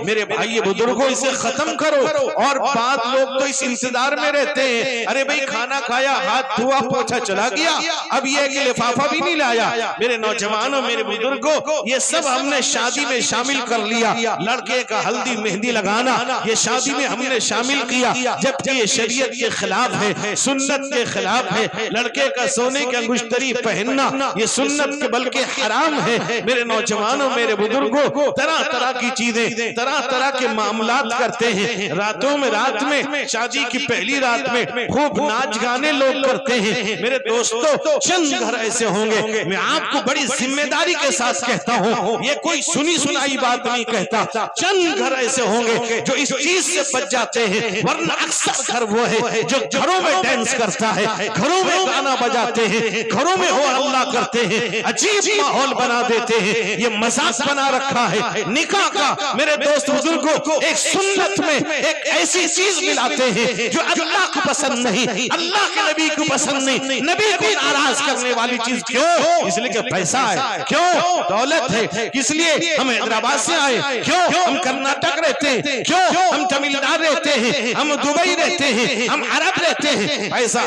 मेरे भाई बुजुर्गों इसे खत्म करो। और बात लोग तो इस इंतजार में रहते हैं, अरे भाई खाना खाया, हाथ धुआ, पोछा चला गया, अब ये कि लिफाफा भी नहीं लाया। मेरे नौजवानों, मेरे बुजुर्गों, ये सब हमने शादी में शामिल कर लिया। लड़के का हल्दी मेहंदी लगाना ये शादी में हमने शामिल किया, जबकि ये शरीयत के खिलाफ है, सुन्नत के खिलाफ है। लड़के का सोने की अंगुश्तरी पहनना ये सुन्नत के बल्कि हराम है। मेरे नौजवानों, मेरे बुजुर्गों, तरह तरह की चीजें, तरह तरह के मामलात करते हैं। रातों में, रात में, शादी की पहली रात में खूब नाच गाने लोग करते हैं। मेरे दोस्तों, चंद घर ऐसे होंगे, मैं आपको बड़ी जिम्मेदारी के साथ कहता हूँ, ये कोई सुनी सुनाई बात नहीं कहता। चंद घर ऐसे होंगे जो इस चीज से बच जाते हैं, वरना अक्सर घर वो है जो घरों में डांस करता है, घरों में गाना बजाते हैं, घरों में हो अल्लाह करते हैं, अजीब माहौल बना देते हैं। ये मजाक बना रखा है निकाह का। मेरे दोस्त बुजुर्गों, एक सुन्नत में एक ऐसी चीज मिलाते हैं जो अल्लाह को पसंद नहीं, अल्लाह के नबी को पसंद नहीं, नबी को नाराज करने वाली चीज। क्यों? इसलिए कि पैसा है, क्यों? दौलत है, इसलिए हम हैदराबाद से आए, क्यों? हम कर्नाटक रहते हैं, क्यों? हम तमिलनाडु रहते हैं, हम दुबई रहते हैं, हम अरब रहते हैं। पैसा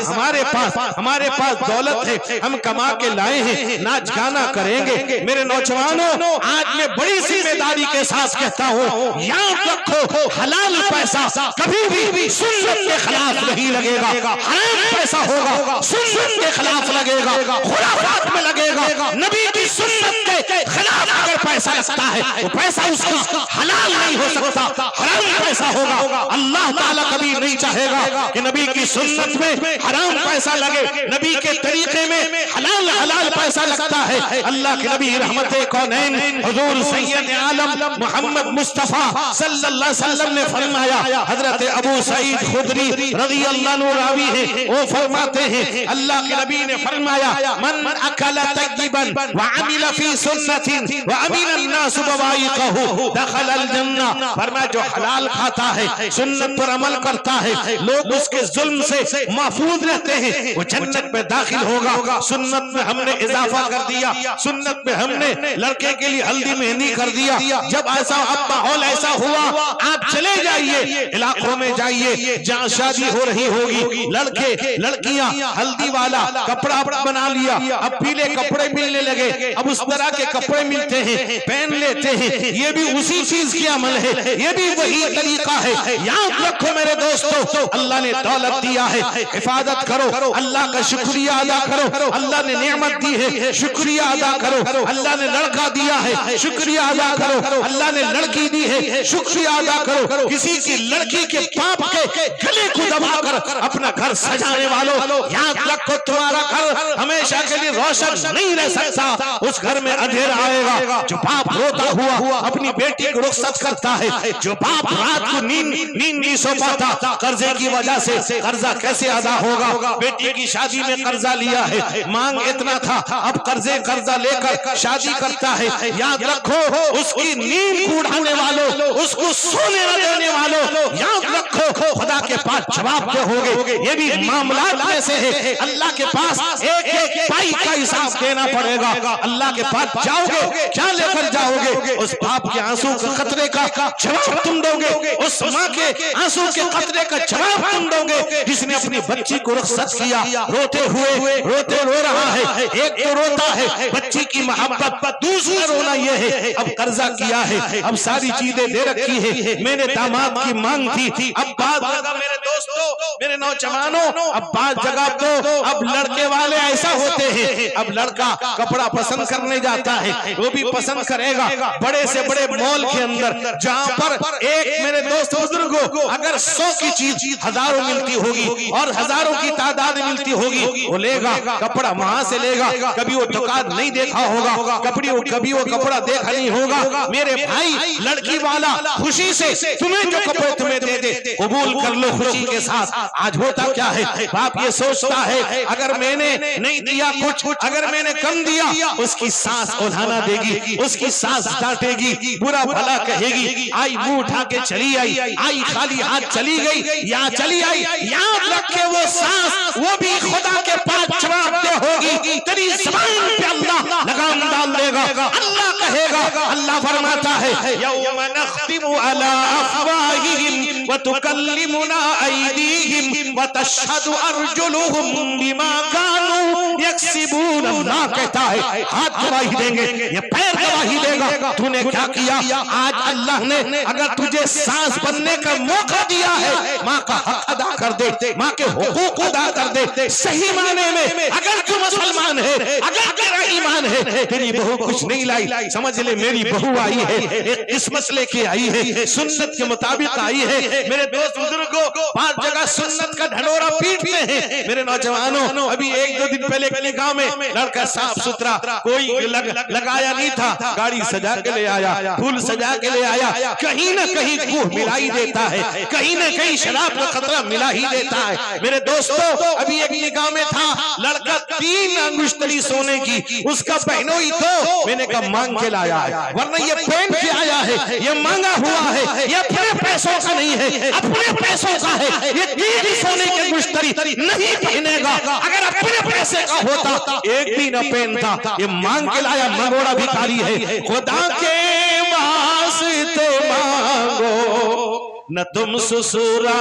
हमारे पास दौलत है, हम कमा के लाए हैं, नाच गाना करेंगे। मेरे नौजवानों, आज मैं बड़ी जिम्मेदारी के साथ कहता हूँ, याद रखो, हलाल पैसा कभी भी सुन्नत के खिलाफ नहीं लगेगा। हराम पैसा होगा, सुन्नत के खिलाफ लगेगा, खुराफात में लगेगा। नबी की सुन्नत के खिलाफ अगर पैसा लगता है तो पैसा उसका हलाल नहीं हो सकता, हराम पैसा होगा। अल्लाह ताला कभी नहीं चाहेगा कि नबी की सुन्नत में हराम पैसा लगे। नबी के तरीके में हलाल पैसा लगता है। अल्लाह के नबी रहमते कौनैन हुजूर सैयद आलम मोहम्मद मुस्तफा सल्लल्लाहु अलैहि वसल्लम ने फरमाया, हजरत अबू सईद खुदरी रज़ियल्लाहु अन्हु रावी है, वो फरमाते हैं, अल्लाह के नबी ने फरमाया, मन अकला तय्यिबन व अमिला फी सुन्नतिन व अमिना अन्नास बवाइक़हु दखलल जन्नह। फरमाया, जो हलाल खाता है, सुन्नत पर अमल करता है, लोग उसके जुल्म से महफूज रहते हैं, वो जन्नत में दाखिल होगा। सुन्नत में हमने इजाफा कर दिया, सुन्नत में हमने लड़के के लिए हल्दी मेहंदी कर दिया। जब ऐसा अब माहौल ऐसा हुआ, आप चले जाइए इलाकों में, जाइए जहाँ शादी हो रही होगी, लड़के लड़कियां हल्दी वाला कपड़ा बना लिया, अब पीले कपड़े मिलने लगे, अब उस तरह के कपड़े मिलते हैं, पहन लेते हैं। ये भी उसी चीज की अमल है, ये भी वही तरीका है। याद रखो मेरे दोस्तों, अल्लाह ने दौलत दिया है, हिफाजत करो, अल्लाह का शुक्रिया अदा करो। अल्लाह ने नेमत दी है, शुक्रिया अदा करो। अल्लाह ने लड़का दिया है, शुक्रिया अदा करो। अल्लाह ने लड़की दी है, शुक्रिया अदा करो। किसी की लड़की के पाप के गले को दबाकर अपना घर सजाने वालों, याद रखो, तुम्हारा घर हमेशा के लिए रोशन नहीं रह सकता, उस घर में अंधेरा आएगा। जो बाप रोता हुआ अपनी बेटी को रुखसत करता है, जो बाप रात को नींद नहीं सो पाता कर्जे की वजह से, कर्जा कैसे अदा होगा? बेटी की शादी में कर्जा लिया है, मांग इतना था, अब कर्जा लेकर शादी करता है। याद रखो, उसकी नींद उड़ाने वालों, उसको सोने न देने वालों, याद रखो, खुदा के पास जवाब दोगे। ये भी मामलात में से है। अल्लाह के पास एक पाई का हिसाब देना पड़ेगा। अल्लाह के पास जाओगे, क्या लेकर जाओगे? उस बाप के आंसू के खतरे का जवाब तुम दोगे, उस माँ के आंसू के खतरे का जवाब तुम दोगे, जिसने अपनी बच्ची को रुखसत किया, रोते रो रहा है। एक तो रोता है बच्ची की मोहब्बत, दूसरा रोना ये है अब कर्जा किया है, अब सारी चीजें दे रखी है, मेरे दामाद की मांग थी। अब बात जगह मेरे दोस्तों, मेरे नौजवानों, अब बात जगह तो अब लड़के वाले ऐसा होते हैं, अब लड़का कपड़ा पसंद करने जाता है, वो भी पसंद करेगा बड़े से बड़े मॉल के अंदर, जहाँ पर एक मेरे दोस्त बुजुर्गों अगर 100 की चीज हजारों मिलती होगी और हजारों की तादाद मिलती होगी, वो लेगा कपड़ा वहां से लेगा। कभी वो दुकान नहीं देखा होगा, कभी वो कपड़ा देखा नहीं होगा। मेरे भाई, लड़की वाला खुशी से तुम्हें जो कपड़े तुम्हें दे कबूल कर लो खुशी के साथ आज होता क्या है, बाप ये सोचता है अगर मैंने नहीं दिया कुछ, अगर मैंने कम दिया, उसकी सास उल्हाना देगी, उसकी सास डांटेगी, बुरा भला कहेगी, आई मुंह उठा के चली आई खाली हाथ चली गई या चली आई, याद रखे वो सास वो भी खुदा के पास जवाबदेह होगी, तेरी ज़बान पे अल्लाह लगाम डाल देगा। अल्लाह कहेगा, अल्लाह फरमाता है यौम नख्तिमु अला अफ़वाहिहिम व तुकल्लिमुना अयदीहिम व तशहदु अर्जुलुहुम बिमा कानू यक्सिबून। अल्लाह कहता है हाथ गवाही देंगे, ये पैर गवाही देगा, तूने क्या किया। आज अल्लाह ने अगर तुझे सास बनने का मौका दिया है, माँ का हक अदा कर दे, माँ के हुकूक अदा कर दे। सही माने में अगर तू मुसलमान है, अगर तेरा ईमान है, तेरी बहू कुछ नहीं लाई, समझ ले मेरी बहू आई है, एक किस्मत लेके आई है, सुन्नत के मुताबिक आई है। मेरे दोस्त बुजुर्गों, 5 जगह सुन्नत का ढंढोरा पीटते हैं। मेरे नौजवानों, अभी 1-2 दिन पहले निकाह में लड़का साफ सुथरा, कोई लगाया नहीं था, गाड़ी सजा के ले आया, फूल सजा के ले आया, कहीं ना कहीं कुह मिला ही देता है, कहीं ना कहीं शराब का खतरा मिला ही देता है। मेरे दोस्तों, अभी एक निकाह में था, लड़का 3 अंगुश्तरी सोने की, उसका बहनों ही तो मैंने कहा मांग के लाया है, वरना ये पहन के आया है, ये मांगा हुआ है, ये अपने पैसों का नहीं है, अपने पैसों का है, ये 3 सोने की अंगुश्तरी नहीं पहनेगा। अगर अपने पैसे का होता एक भी न पहनता, ये मांग के लाया, मंगोड़ा भिखारी है। खुदा के वास्ते मांगो न तुम ससुरा